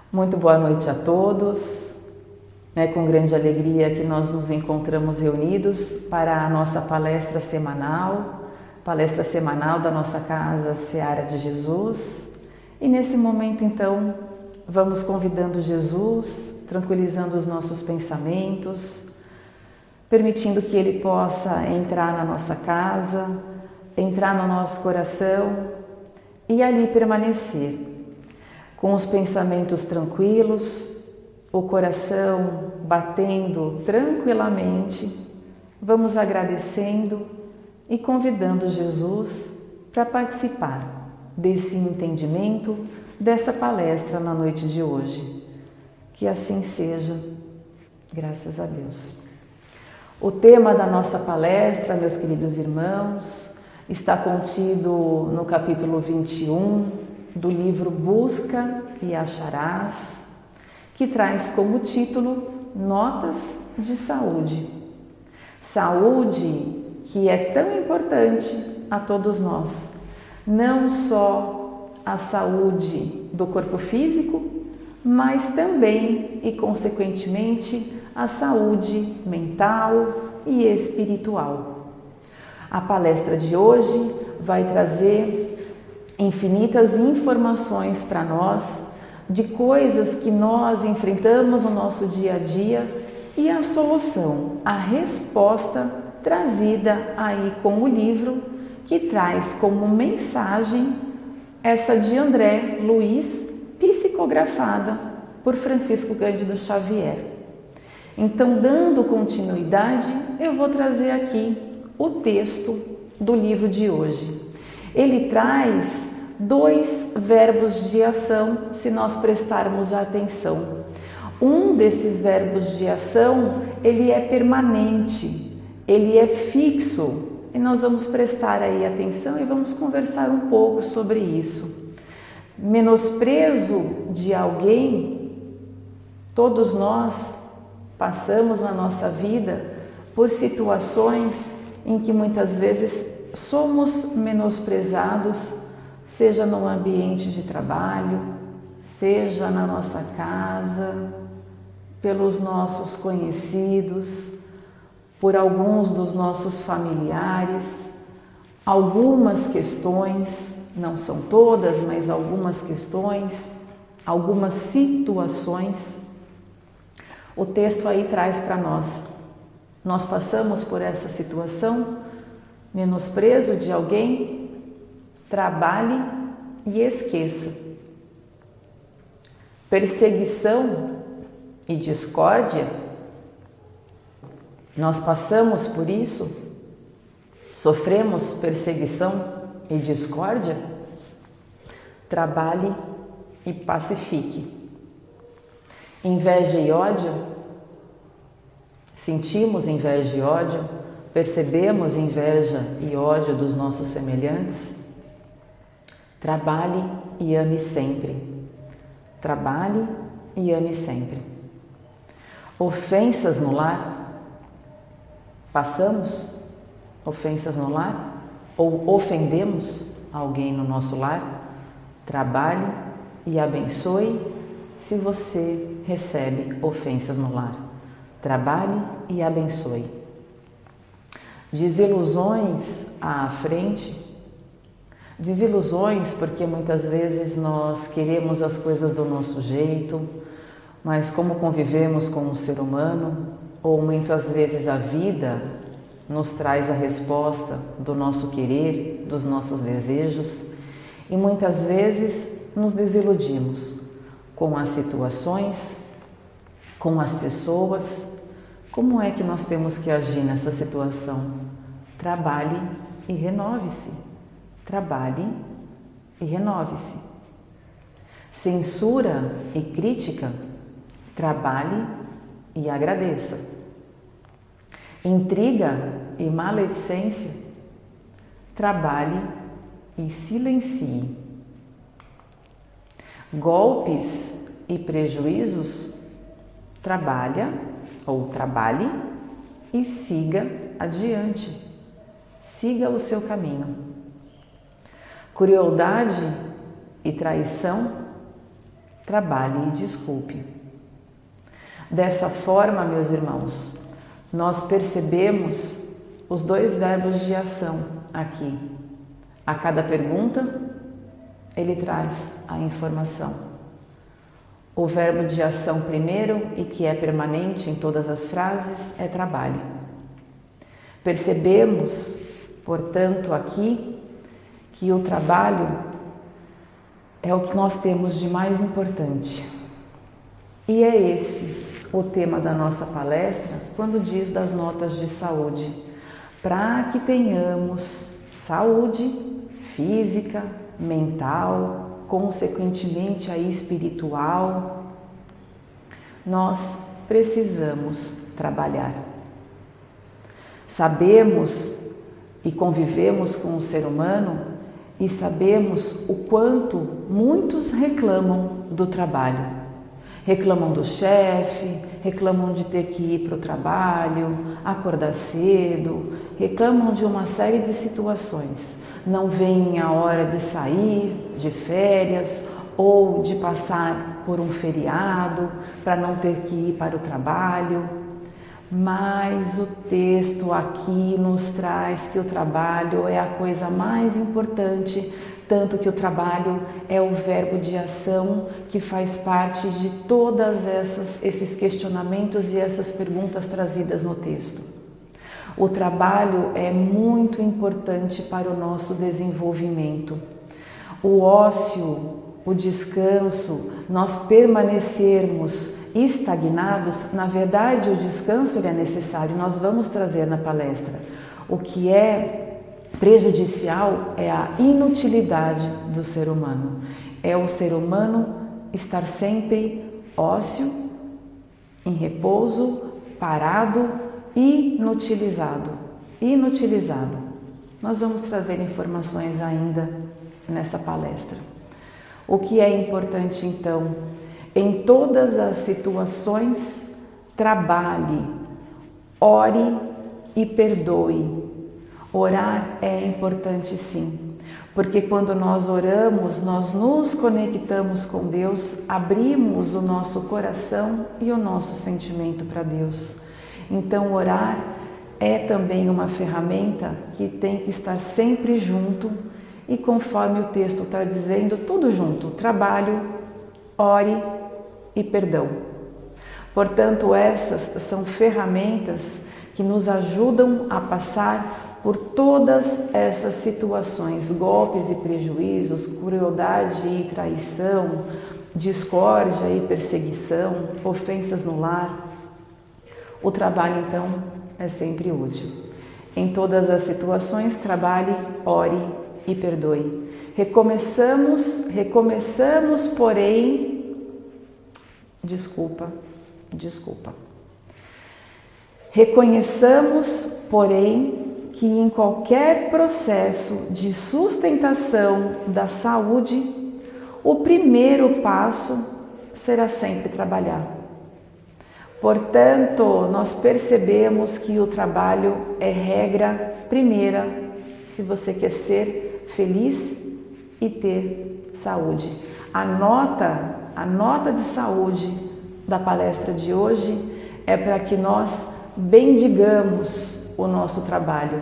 Muito boa noite a todos. É com grande alegria que nós nos encontramos reunidos para a nossa palestra semanal da nossa Casa Seara de Jesus. E nesse momento, então, vamos convidando Jesus, tranquilizando os nossos pensamentos, permitindo que Ele possa entrar na nossa casa, entrar no nosso coração e ali permanecer, com os pensamentos tranquilos, o coração batendo tranquilamente. Vamos agradecendo e convidando Jesus para participar desse entendimento, dessa palestra na noite de hoje. Que assim seja, graças a Deus. O tema da nossa palestra, meus queridos irmãos, está contido no capítulo 21 do livro Busca e Acharás, que traz como título Notas de Saúde. Saúde que é tão importante a todos nós, não só a saúde do corpo físico, mas também e consequentemente a saúde mental e espiritual. A palestra de hoje vai trazer infinitas informações para nós de coisas que nós enfrentamos no nosso dia a dia e a solução, a resposta trazida aí com o livro, que traz como mensagem essa de André Luiz, psicografada por Francisco Cândido Xavier. Então, dando continuidade, eu vou trazer aqui o texto do livro de hoje. Ele traz 2 verbos de ação, se nós prestarmos atenção. Um desses verbos de ação, ele é permanente, ele é fixo, e nós vamos prestar aí atenção e vamos conversar um pouco sobre isso. Menosprezo de alguém, todos nós passamos na nossa vida por situações em que muitas vezes somos menosprezados, seja no ambiente de trabalho, seja na nossa casa, pelos nossos conhecidos, por alguns dos nossos familiares. Algumas questões, não são todas, mas algumas questões, algumas situações, o texto aí traz para nós. Nós passamos por essa situação, menosprezo de alguém, trabalhe e esqueça. Perseguição e discórdia, nós passamos por isso? Sofremos perseguição e discórdia? Trabalhe e pacifique. Inveja e ódio? Sentimos inveja e ódio? Percebemos inveja e ódio dos nossos semelhantes? Trabalhe e ame sempre. Trabalhe e ame sempre. Ofensas no lar? Passamos ofensas no lar? Ou ofendemos alguém no nosso lar? Trabalhe e abençoe se você recebe ofensas no lar. Trabalhe e abençoe. Desilusões à frente? Desilusões porque muitas vezes nós queremos as coisas do nosso jeito, mas como convivemos com um ser humano, ou muitas vezes a vida nos traz a resposta do nosso querer, dos nossos desejos, e muitas vezes nos desiludimos com as situações, com as pessoas. Como é que nós temos que agir nessa situação? Trabalhe e renove-se. Trabalhe e renove-se. Censura e crítica? Trabalhe e agradeça. Intriga e maledicência? Trabalhe e silencie. Golpes e prejuízos? Trabalhe e siga adiante. Siga o seu caminho. Crueldade e traição? trabalhe e desculpe. Dessa forma, meus irmãos, nós percebemos os dois verbos de ação aqui. A cada pergunta, ele traz a informação. O verbo de ação primeiro e que é permanente em todas as frases é trabalhe. Percebemos, portanto, aqui que o trabalho é o que nós temos de mais importante. E é esse o tema da nossa palestra quando diz das notas de saúde. Para que tenhamos saúde física, mental, consequentemente a espiritual, nós precisamos trabalhar. Sabemos e convivemos com o ser humano e sabemos o quanto muitos reclamam do trabalho. Reclamam do chefe, reclamam de ter que ir para o trabalho, acordar cedo, reclamam de uma série de situações. Não veem a hora de sair de férias ou de passar por um feriado para não ter que ir para o trabalho. Mas o texto aqui nos traz que o trabalho é a coisa mais importante, tanto que o trabalho é o verbo de ação que faz parte de todas esses questionamentos e essas perguntas trazidas no texto. O trabalho é muito importante para o nosso desenvolvimento. O ócio, o descanso, nós permanecermos estagnados, na verdade o descanso ele é necessário, nós vamos trazer na palestra. O que é prejudicial é a inutilidade do ser humano. É o ser humano estar sempre ósseo, em repouso, parado, inutilizado. Nós vamos trazer informações ainda nessa palestra. O que é importante então? Em todas as situações, trabalhe, ore e perdoe. Orar é importante sim, porque quando nós oramos, nós nos conectamos com Deus, abrimos o nosso coração e o nosso sentimento para Deus. Então orar é também uma ferramenta que tem que estar sempre junto e conforme o texto está dizendo, tudo junto, trabalho, ore e perdão. Portanto, essas são ferramentas que nos ajudam a passar por todas essas situações, golpes e prejuízos, crueldade e traição, discórdia e perseguição, ofensas no lar. O trabalho, então, é sempre útil. Em todas as situações, trabalhe, ore e perdoe. Recomeçamos, porém... Desculpa. Reconheçamos, porém, que em qualquer processo de sustentação da saúde, o primeiro passo será sempre trabalhar. Portanto, nós percebemos que o trabalho é regra primeira se você quer ser feliz e ter saúde. A nota de saúde da palestra de hoje é para que nós bendigamos o nosso trabalho,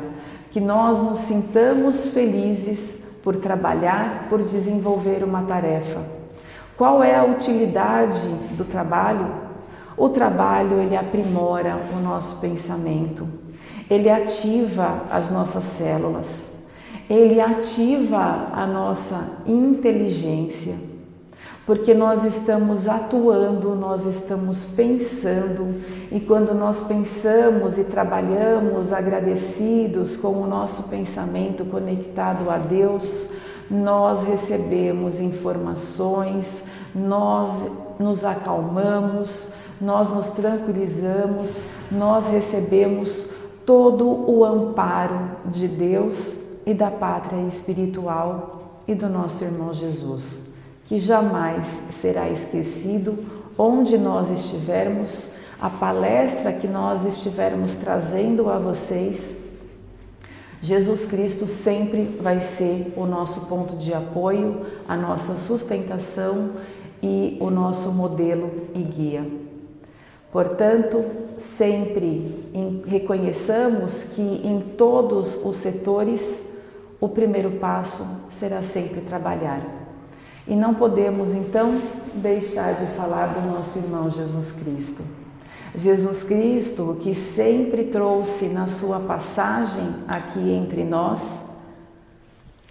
que nós nos sintamos felizes por trabalhar, por desenvolver uma tarefa. Qual é a utilidade do trabalho? O trabalho, ele aprimora o nosso pensamento, ele ativa as nossas células, ele ativa a nossa inteligência, porque nós estamos atuando, nós estamos pensando, e quando nós pensamos e trabalhamos agradecidos com o nosso pensamento conectado a Deus, nós recebemos informações, nós nos acalmamos, nós nos tranquilizamos, nós recebemos todo o amparo de Deus e da pátria espiritual e do nosso irmão Jesus, que jamais será esquecido onde nós estivermos, a palestra que nós estivermos trazendo a vocês. Jesus Cristo sempre vai ser o nosso ponto de apoio, a nossa sustentação e o nosso modelo e guia. Portanto, sempre reconheçamos que em todos os setores o primeiro passo será sempre trabalhar. E não podemos então deixar de falar do nosso irmão Jesus Cristo. Jesus Cristo, que sempre trouxe na sua passagem aqui entre nós,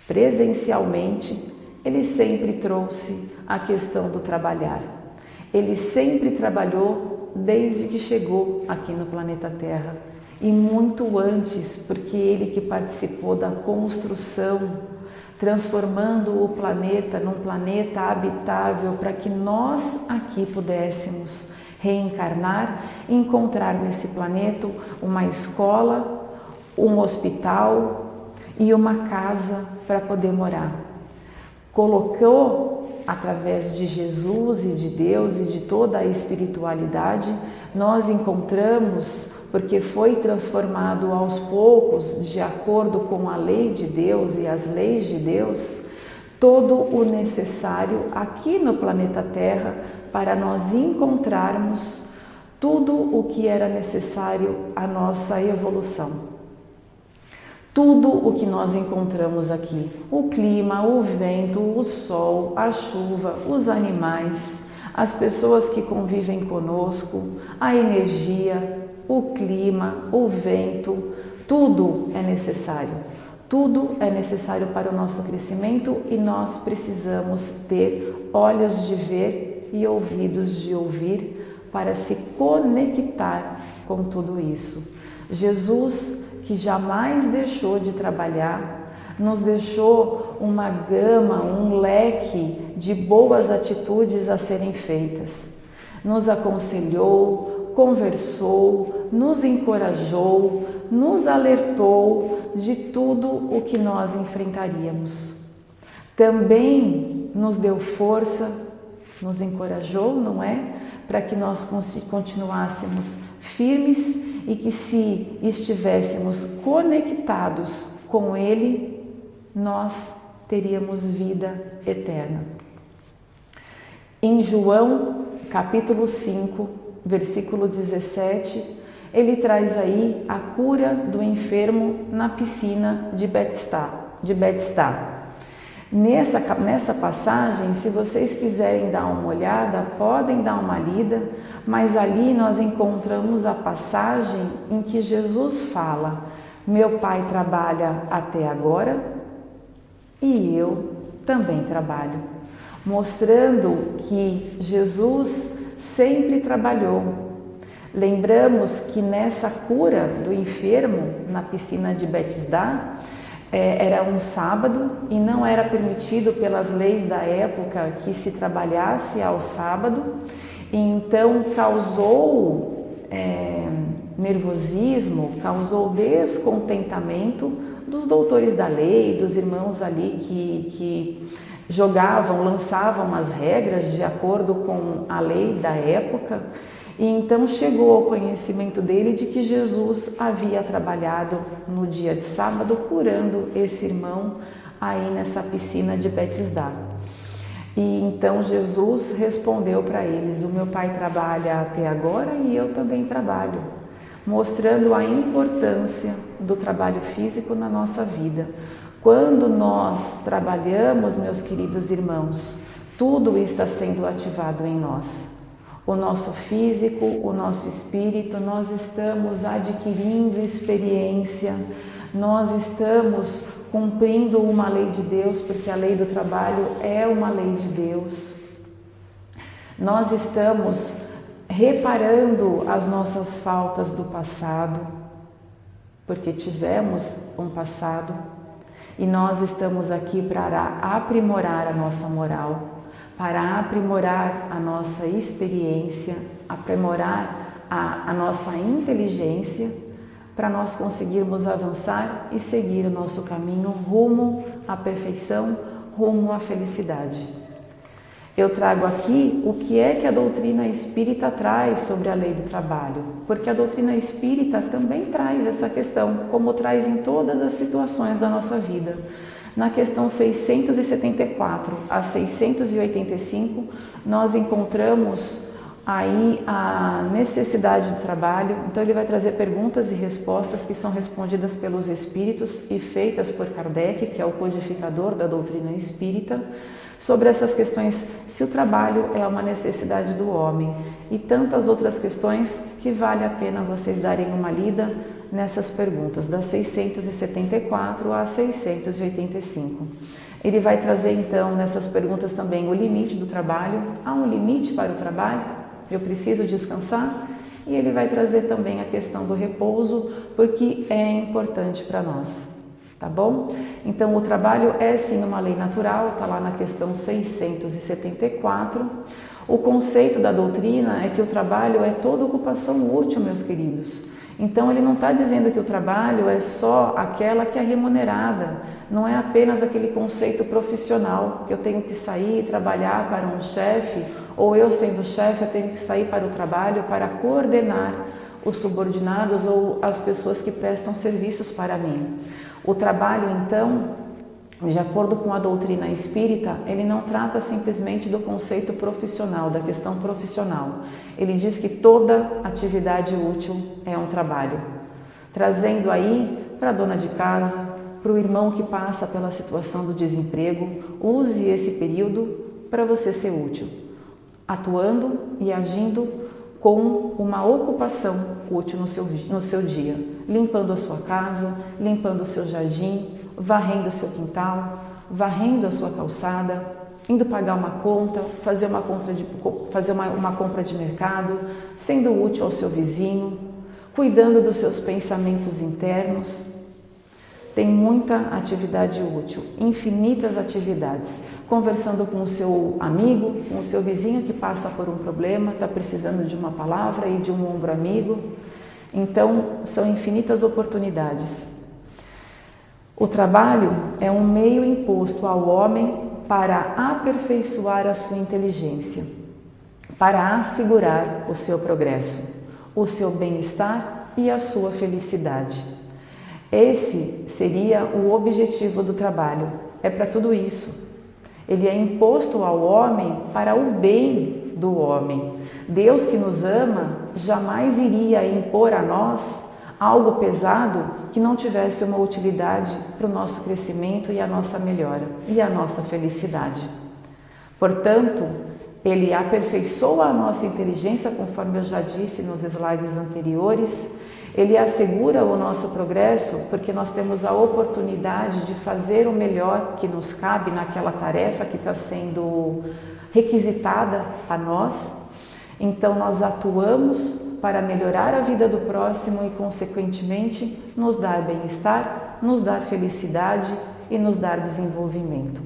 presencialmente, ele sempre trouxe a questão do trabalhar. Ele sempre trabalhou desde que chegou aqui no planeta Terra e muito antes, porque ele que participou da construção, transformando o planeta num planeta habitável para que nós aqui pudéssemos reencarnar e encontrar nesse planeta uma escola, um hospital e uma casa para poder morar. Colocou, através de Jesus e de Deus e de toda a espiritualidade, nós encontramos, porque foi transformado aos poucos, de acordo com a lei de Deus e as leis de Deus, todo o necessário aqui no planeta Terra para nós encontrarmos tudo o que era necessário à nossa evolução. Tudo o que nós encontramos aqui, o clima, o vento, o sol, a chuva, os animais, as pessoas que convivem conosco, a energia, o clima, o vento, tudo é necessário. Tudo é necessário para o nosso crescimento e nós precisamos ter olhos de ver e ouvidos de ouvir para se conectar com tudo isso. Jesus, que jamais deixou de trabalhar, nos deixou uma gama, um leque de boas atitudes a serem feitas. Nos aconselhou, conversou, nos encorajou, nos alertou de tudo o que nós enfrentaríamos. Também nos deu força, nos encorajou, não é? Para que nós continuássemos firmes e que se estivéssemos conectados com Ele, nós teríamos vida eterna. Em João, capítulo 5, versículo 17, ele traz aí a cura do enfermo na piscina de Betesda. Nessa passagem, se vocês quiserem dar uma olhada, podem dar uma lida, mas ali nós encontramos a passagem em que Jesus fala: meu Pai trabalha até agora e eu também trabalho, mostrando que Jesus sempre trabalhou. Lembramos que nessa cura do enfermo na piscina de Betesda, era um sábado e não era permitido pelas leis da época que se trabalhasse ao sábado, e então causou nervosismo, causou descontentamento dos doutores da lei, dos irmãos ali que lançavam as regras de acordo com a lei da época. E então chegou ao conhecimento dele de que Jesus havia trabalhado no dia de sábado curando esse irmão aí nessa piscina de Betesda. E então Jesus respondeu para eles: o meu Pai trabalha até agora e eu também trabalho, mostrando a importância do trabalho físico na nossa vida. Quando nós trabalhamos, meus queridos irmãos, tudo está sendo ativado em nós. O nosso físico, o nosso espírito, nós estamos adquirindo experiência, nós estamos cumprindo uma lei de Deus, porque a lei do trabalho é uma lei de Deus. Nós estamos reparando as nossas faltas do passado, porque tivemos um passado, e nós estamos aqui para aprimorar a nossa moral, para aprimorar a nossa experiência, aprimorar a nossa inteligência, para nós conseguirmos avançar e seguir o nosso caminho rumo à perfeição, rumo à felicidade. Eu trago aqui o que é que a doutrina espírita traz sobre a lei do trabalho, porque a doutrina espírita também traz essa questão, como traz em todas as situações da nossa vida. Na questão 674 a 685, nós encontramos aí a necessidade do trabalho. Então ele vai trazer perguntas e respostas que são respondidas pelos espíritos e feitas por Kardec, que é o codificador da doutrina espírita, sobre essas questões, se o trabalho é uma necessidade do homem, e tantas outras questões que vale a pena vocês darem uma lida nessas perguntas, das 674 a 685. Ele vai trazer então nessas perguntas também o limite do trabalho. Há um limite para o trabalho? Eu preciso descansar? E ele vai trazer também a questão do repouso, porque é importante para nós, tá bom? Então o trabalho é sim uma lei natural, está lá na questão 674. O conceito da doutrina é que o trabalho é toda ocupação útil, meus queridos. Então ele não está dizendo que o trabalho é só aquela que é remunerada, não é apenas aquele conceito profissional, que eu tenho que sair e trabalhar para um chefe, ou eu sendo chefe eu tenho que sair para o trabalho para coordenar os subordinados ou as pessoas que prestam serviços para mim. O trabalho então, de acordo com a doutrina espírita, ele não trata simplesmente do conceito profissional, da questão profissional. Ele diz que toda atividade útil é um trabalho, trazendo aí para a dona de casa, para o irmão que passa pela situação do desemprego, use esse período para você ser útil, atuando e agindo com uma ocupação útil no seu dia, limpando a sua casa, limpando o seu jardim, varrendo o seu quintal, varrendo a sua calçada, indo pagar uma conta, fazer uma compra de mercado, sendo útil ao seu vizinho, cuidando dos seus pensamentos internos. Tem muita atividade útil, infinitas atividades, conversando com o seu amigo, com o seu vizinho que passa por um problema, está precisando de uma palavra e de um ombro amigo. Então, são infinitas oportunidades. O trabalho é um meio imposto ao homem para aperfeiçoar a sua inteligência, para assegurar o seu progresso, o seu bem-estar e a sua felicidade. Esse seria o objetivo do trabalho, é para tudo isso. Ele é imposto ao homem para o bem do homem. Deus que nos ama jamais iria impor a nós algo pesado que não tivesse uma utilidade para o nosso crescimento e a nossa melhora e a nossa felicidade. Portanto, ele aperfeiçoa a nossa inteligência, conforme eu já disse nos slides anteriores. Ele assegura o nosso progresso porque nós temos a oportunidade de fazer o melhor que nos cabe naquela tarefa que está sendo requisitada a nós. Então nós atuamos para melhorar a vida do próximo e, consequentemente, nos dar bem-estar, nos dar felicidade e nos dar desenvolvimento.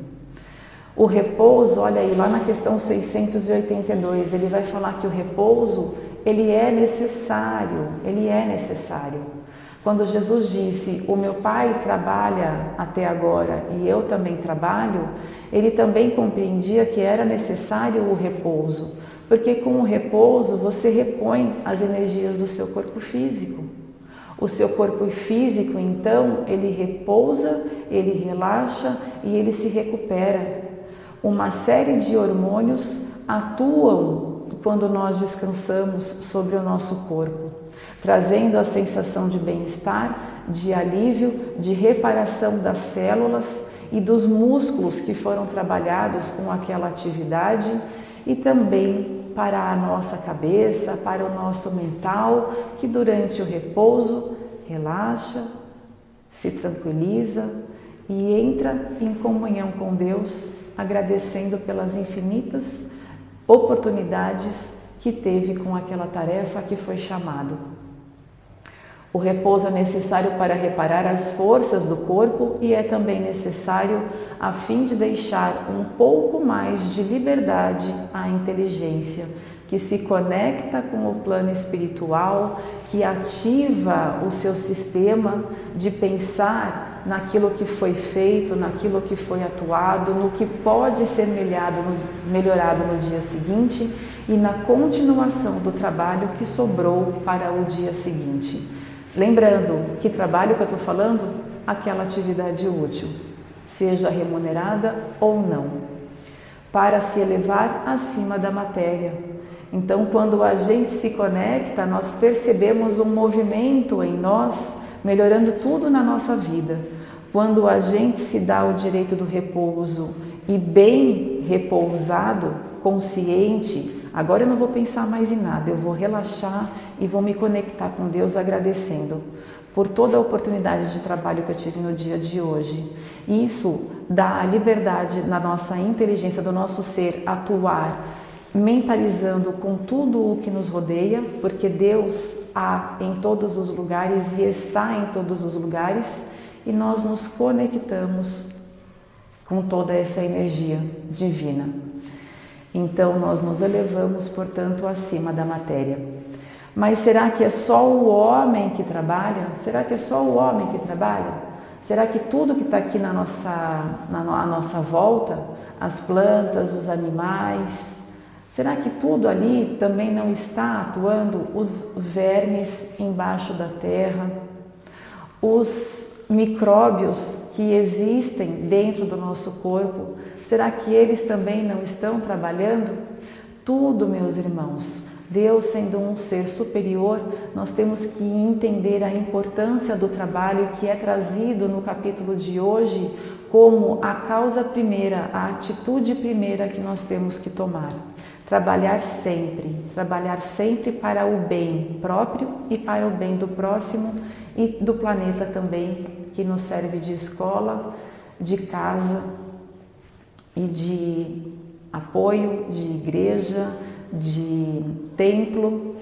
O repouso, olha aí, lá na questão 682, ele vai falar que o repouso, ele é necessário. Quando Jesus disse, o meu Pai trabalha até agora e eu também trabalho, ele também compreendia que era necessário o repouso, porque com o repouso você repõe as energias do seu corpo físico. O seu corpo físico, então, ele repousa, ele relaxa e ele se recupera. Uma série de hormônios atuam quando nós descansamos sobre o nosso corpo, trazendo a sensação de bem-estar, de alívio, de reparação das células e dos músculos que foram trabalhados com aquela atividade, e também para a nossa cabeça, para o nosso mental, que durante o repouso relaxa, se tranquiliza e entra em comunhão com Deus, agradecendo pelas infinitas oportunidades que teve com aquela tarefa que foi chamado. O repouso é necessário para reparar as forças do corpo e é também necessário a fim de deixar um pouco mais de liberdade à inteligência, que se conecta com o plano espiritual, que ativa o seu sistema de pensar naquilo que foi feito, naquilo que foi atuado, no que pode ser melhorado no dia seguinte e na continuação do trabalho que sobrou para o dia seguinte. Lembrando, que trabalho que eu estou falando? Aquela atividade útil, seja remunerada ou não. para se elevar acima da matéria. Então, quando a gente se conecta, nós percebemos um movimento em nós, melhorando tudo na nossa vida. Quando a gente se dá o direito do repouso e bem repousado, consciente, agora eu não vou pensar mais em nada, eu vou relaxar e vou me conectar com Deus agradecendo por toda a oportunidade de trabalho que eu tive no dia de hoje. Isso dá a liberdade na nossa inteligência, do nosso ser atuar, mentalizando com tudo o que nos rodeia, porque Deus há em todos os lugares e está em todos os lugares, e nós nos conectamos com toda essa energia divina. Então nós nos elevamos, portanto, acima da matéria. Mas será que é só o homem que trabalha? Será que é só o homem que trabalha? Será que tudo que está aqui na nossa volta, as plantas, os animais, será que tudo ali também não está atuando? Os vermes embaixo da terra, os micróbios que existem dentro do nosso corpo, será que eles também não estão trabalhando? Tudo, meus irmãos. Deus sendo um ser superior, nós temos que entender a importância do trabalho que é trazido no capítulo de hoje como a causa primeira, a atitude primeira que nós temos que tomar. Trabalhar sempre para o bem próprio e para o bem do próximo e do planeta também, que nos serve de escola, de casa e de apoio, de igreja, de templo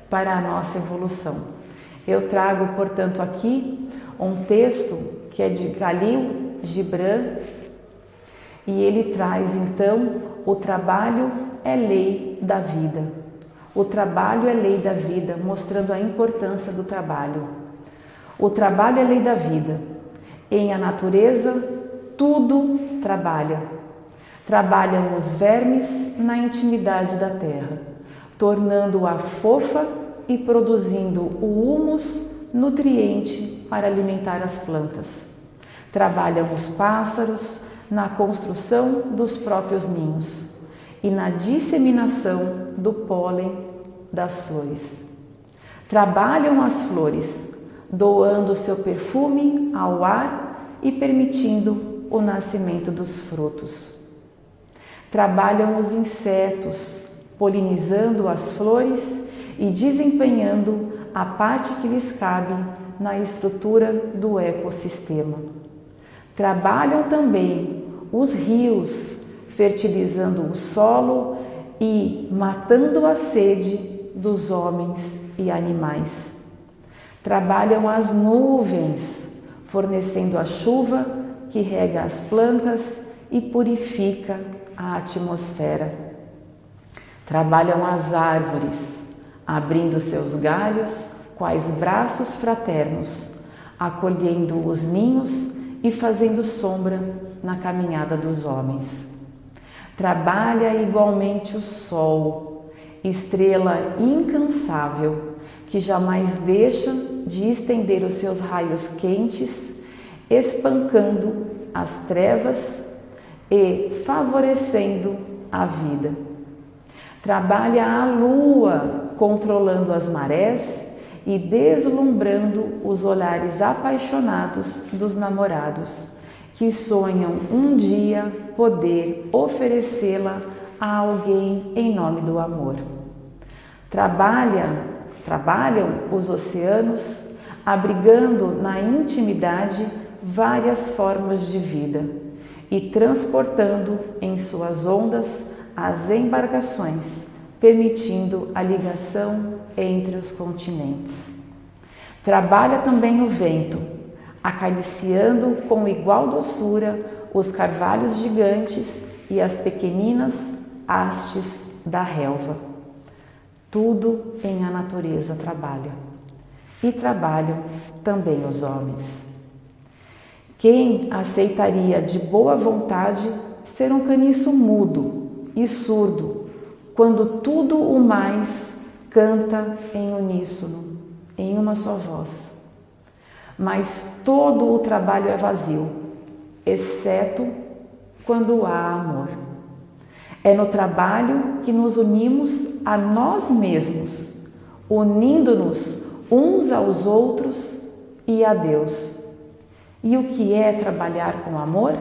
para a nossa evolução. Eu trago, portanto, aqui um texto que é de Khalil Gibran e ele traz, então, o trabalho é lei da vida. O trabalho é lei da vida, mostrando a importância do trabalho. O trabalho é lei da vida. Em a natureza, tudo trabalha. Trabalham os vermes na intimidade da terra, tornando-a fofa e produzindo o humus nutriente para alimentar as plantas. Trabalham os pássaros na construção dos próprios ninhos e na disseminação do pólen das flores. Trabalham as flores, doando seu perfume ao ar e permitindo o nascimento dos frutos. Trabalham os insetos, polinizando as flores e desempenhando a parte que lhes cabe na estrutura do ecossistema. Trabalham também os rios, fertilizando o solo e matando a sede dos homens e animais. Trabalham as nuvens, fornecendo a chuva que rega as plantas e purifica a atmosfera. Trabalham as árvores, abrindo seus galhos quais braços fraternos, acolhendo os ninhos e fazendo sombra na caminhada dos homens. Trabalha igualmente o sol, estrela incansável, que jamais deixa de estender os seus raios quentes, espancando as trevas e favorecendo a vida. Trabalha a lua, controlando as marés e deslumbrando os olhares apaixonados dos namorados, que sonham um dia poder oferecê-la a alguém em nome do amor. Trabalham os oceanos, abrigando na intimidade várias formas de vida e transportando em suas ondas as embarcações, permitindo a ligação entre os continentes. Trabalha também o vento, acariciando com igual doçura os carvalhos gigantes e as pequeninas hastes da relva. Tudo em a natureza trabalha, e trabalham também os homens. Quem aceitaria de boa vontade ser um caniço mudo e surdo, quando tudo o mais canta em uníssono, em uma só voz? Mas todo o trabalho é vazio, exceto quando há amor. É no trabalho que nos unimos a nós mesmos, unindo-nos uns aos outros e a Deus. E o que é trabalhar com amor?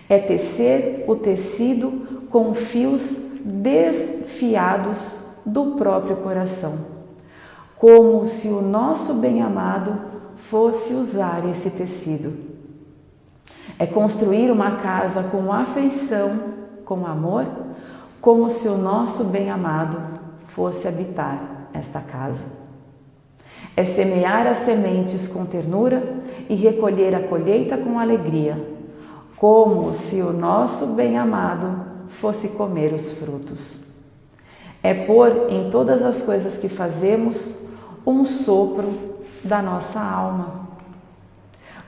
É tecer o tecido com fios desfiados do próprio coração, como se o nosso bem-amado fosse usar esse tecido. É construir uma casa com afeição, com amor, como se o nosso bem-amado fosse habitar esta casa. É semear as sementes com ternura e recolher a colheita com alegria, como se o nosso bem-amado fosse comer os frutos. É pôr em todas as coisas que fazemos um sopro da nossa alma.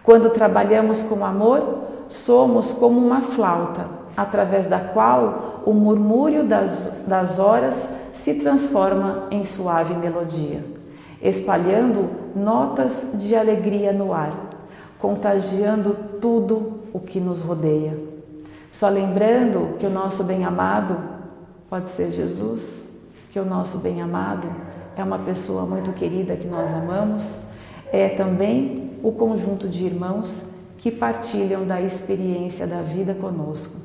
Quando trabalhamos com amor, somos como uma flauta, através da qual o murmúrio das horas se transforma em suave melodia, espalhando notas de alegria no ar, contagiando tudo o que nos rodeia. Só lembrando que o nosso bem-amado pode ser Jesus, que o nosso bem-amado é uma pessoa muito querida que nós amamos, é também o conjunto de irmãos que partilham da experiência da vida conosco,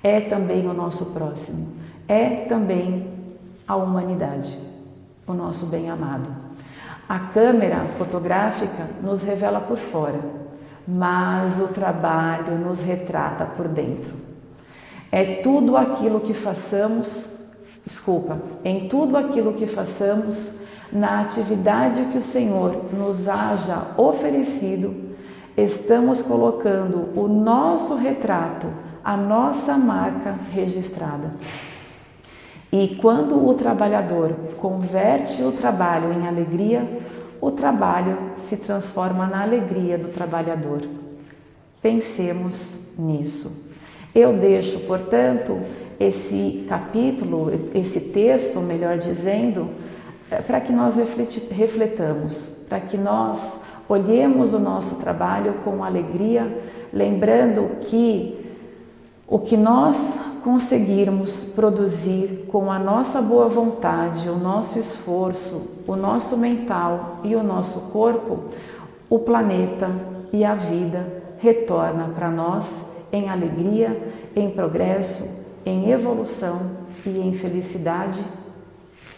é também o nosso próximo, é também a humanidade, o nosso bem-amado. A câmera fotográfica nos revela por fora, mas o trabalho nos retrata por dentro. Em tudo aquilo que façamos, na atividade que o Senhor nos haja oferecido, estamos colocando o nosso retrato, a nossa marca registrada. E quando o trabalhador converte o trabalho em alegria, o trabalho se transforma na alegria do trabalhador. Pensemos nisso. Eu deixo, portanto, esse capítulo, esse texto, melhor dizendo, para que nós refletamos, para que nós olhemos o nosso trabalho com alegria, lembrando que o que nós conseguirmos produzir com a nossa boa vontade, o nosso esforço, o nosso mental e o nosso corpo, o planeta e a vida retorna para nós em alegria, em progresso, em evolução e em felicidade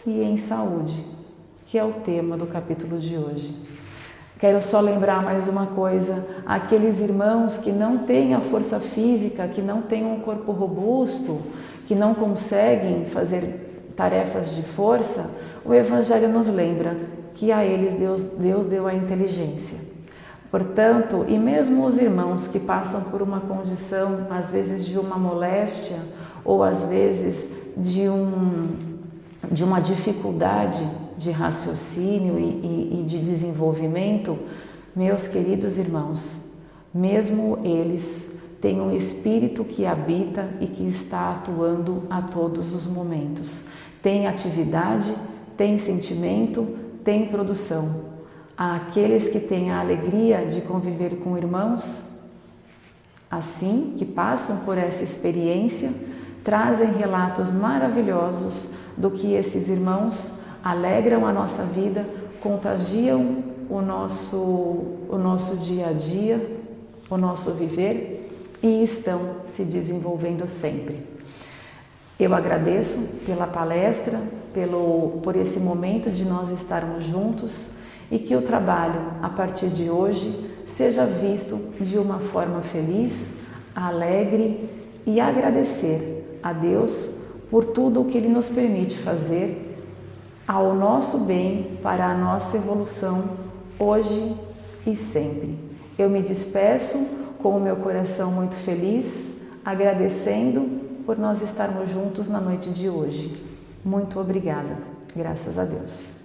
e em saúde, que é o tema do capítulo de hoje. Quero só lembrar mais uma coisa, aqueles irmãos que não têm a força física, que não têm um corpo robusto, que não conseguem fazer tarefas de força, o Evangelho nos lembra que a eles Deus deu a inteligência. Portanto, e mesmo os irmãos que passam por uma condição, às vezes de uma moléstia, ou às vezes de uma dificuldade de raciocínio e de desenvolvimento, meus queridos irmãos, mesmo eles têm um espírito que habita e que está atuando a todos os momentos. Tem atividade, tem sentimento, tem produção. Aqueles que têm a alegria de conviver com irmãos, assim, que passam por essa experiência, trazem relatos maravilhosos do que esses irmãos alegram a nossa vida, contagiam o nosso dia a dia, o nosso viver e estão se desenvolvendo sempre. Eu agradeço pela palestra, por esse momento de nós estarmos juntos e que o trabalho, a partir de hoje, seja visto de uma forma feliz, alegre e agradecer a Deus por tudo o que Ele nos permite fazer ao nosso bem, para a nossa evolução, hoje e sempre. Eu me despeço com o meu coração muito feliz, agradecendo por nós estarmos juntos na noite de hoje. Muito obrigada. Graças a Deus.